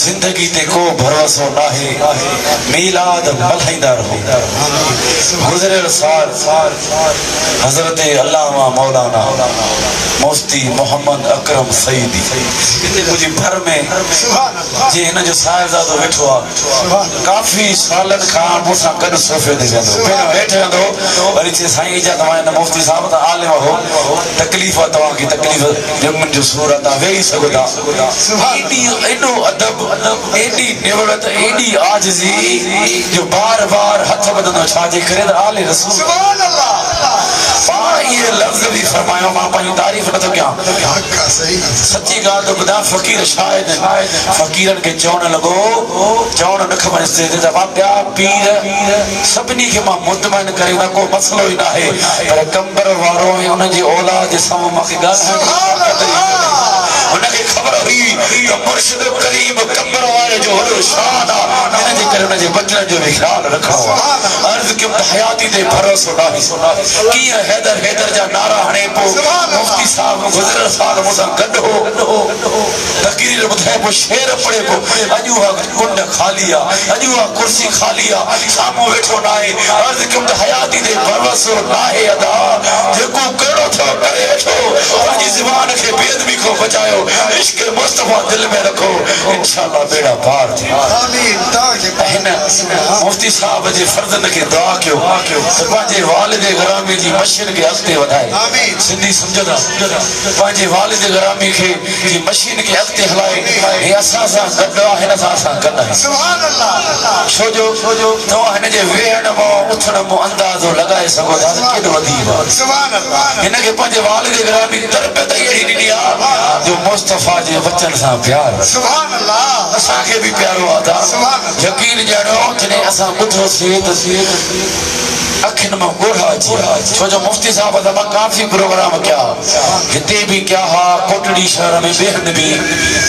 जिंदगी ते को भरोसो नाहे मीलाद मल्हाईंदा रहो। गुज़रियल साल हज़रत अल्लामा मौलाना मुफ्ती मोहम्मद अकरम सईदी मुझे भर में जे हिन जो साहिबजादो वेठो आहे काफ़ी सालन खां मूंसां गॾु सोफ़े ते वेंदो पहिरियों हेठि वेंदो वरी चए साईं इजाज़त तव्हां मुफ्ती साहब त आलिम हो तकलीफ़ आहे तव्हांखे तकलीफ़ जुम्मन जो सूर आहे तव्हां वेही सघो था। एॾो अदब एॾी निवड़त एॾी आजिज़ी जो बार बार हथ वधंदो छाजे करे त आले रसूल ये लफ्ज़ भी फरमायो मां पंहिंजी तारीफ़ नथो कयां सच्ची ॻाल्हि थो ॿुधां फ़क़ीर शायद फ़क़ीरनि खे चवणु लॻो चवणु न खपनि स्टेज ते ॿिया पीर सभिनी खे मां मुतमइन करे न को मसलो ई न आहे पर कंबर वारो ऐं उनजी औलाद जे साम्हूं मूंखे ॻाल्हाइण उनखे ख़बर हुई त मुर्शिद करीम कंबर वारे जो वॾो शान आहे हिनजे करे उनजे बचन जो बि ख़्यालु रखणो आहे। अर्ज़ु कयुमि त हयाती ते भरोसो नाहे कीअं हैदर हैदर जा नारा हणे पोइ मुफ्ती साहब गुज़रियल साल मूंसां गॾु हो तक़रीर ॿुधाए पोइ शेर पढ़े पोइ अॼु उहा कुंड ख़ाली आहे अॼु उहा कुर्सी ख़ाली आहे साम्हूं वेठो न आहे। अर्ज़ु कयुमि त हयाती ते भरोसो नाहे अदा जेको कहिड़ो थियो करे वेठो पंहिंजी ज़ुबान खे बेअदबी खां बचायो इश्क मुस्तफा दिल में रखो इंशाअल्लाह बेड़ा पार थी। हिन मुफ्ती साहब जे फर्ज़न खे दुआ कयो त पंहिंजे वालिद ग़रामी जी मशीन खे अॻिते वधाए सिंधी सम्झंदा पंहिंजे वालिद ग़रामी खे जी मशीन खे अॻिते हलाए हे असां सां गॾु आहे हिन सां असां गॾु आहियूं छो जो तव्हां हिन जे वेहण मां उथण मां अंदाज़ो लॻाए सघो था त केॾो अदीब आहे। हिनखे पंहिंजे वालिद ग़रामी तरबियत अहिड़ी ॾिनी आहे जो मुस्तफा जे बचन सां प्यार असांखे बि प्यारो आहे यकीन ॼाणो जॾहिं असां ॿुधोसीं त अखियुनि मां ॻोढ़ा अची छो जो मुफ्ती साहब त मां काफ़ी प्रोग्राम कया हिते बि कया हुआ कोटड़ी शहर में ॿियनि बि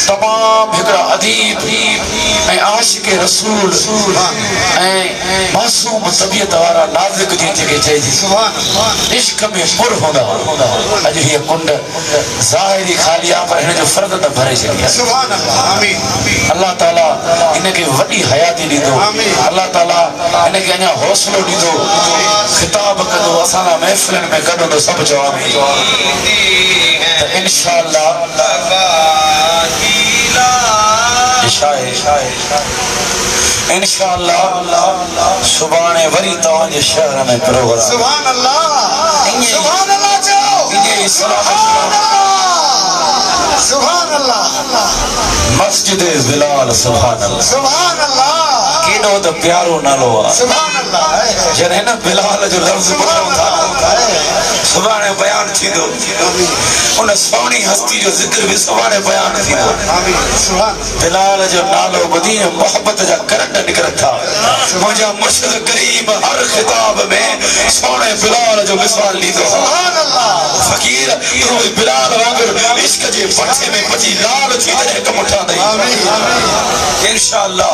तमामु हिकिड़ा अदीब ऐं आशिक़ रसूल ऐं मासूम तबियत वारा नाज़िक जी जेके चइजे इश्क में पुर हूंदा अॼु हीअ कुंड ज़ाहिरी ख़ाली आहे पर हिन जो फ़र्ज़ न भरे छॾी आहे। अल्लाह ताला हिनखे वॾी हयाती ॾींदो अल्लाह ताला हिनखे अञा हौसलो ॾींदो खिताब कंदो असां महफ़िलनि में गॾंदो सभु जवाब इंशाअल्लाह इंशाअल्लाह सुभाणे वरी तव्हांजे शहर में प्रोग्राम सुभान अल्लाह सुभान अल्लाह सुभान अल्लाह मस्जिद बिलाल सुभान अल्लाह सुभान अल्लाह केॾो त प्यारो नालो आहे सुभान अल्लाह जॾहिं हिन बिलाल जो लफ़्ज़ ॿुधूं था सुभाणे बयान थींदो उन सोणी हस्ती जो ज़िक्र बि सुभाणे बयान थींदो बिलाल जो नालो ॿुधी मोहबत जा करंट निकिरनि था मुंहिंजा मुर्शिद करीम हर ख़िताब में सोणे बिलाल जो मिसाल ॾींदो फ़क़ीर तूं बिलाल वांगुरु इश्क जे पठे में पची लाल थी तॾहिं कमु उठांदई इंशाअल्लाह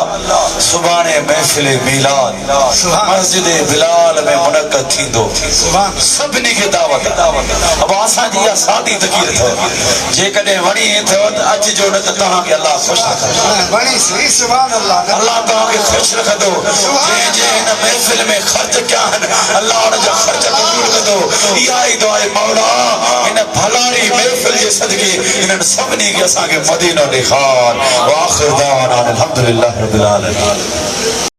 सुभाणे महफ़िल मीलाद मस्जिद बिलाल में मुनक़द थींदो सभिनी खे दावत अब असांजी इहा सादी तक़ीर अथव जेकॾहिं वणी अथव त अचिजो न त तव्हांखे अलाह ख़ुशि रखंदो अलाह तव्हांखे ख़ुशि रखंदो जंहिं हिन महफ़िल में ख़र्च कया आहिनि अलाह उनजा ख़र्च क़बूल कंदो इहा ई दुआ आहे मौला हिन भलाड़ी महफ़िल जे सदके हिननि सभिनी खे असांखे मदीनो ॾेखार व आख़िर दावाना अल्हम्दुलिल्लाह रब्बिल आलमीन।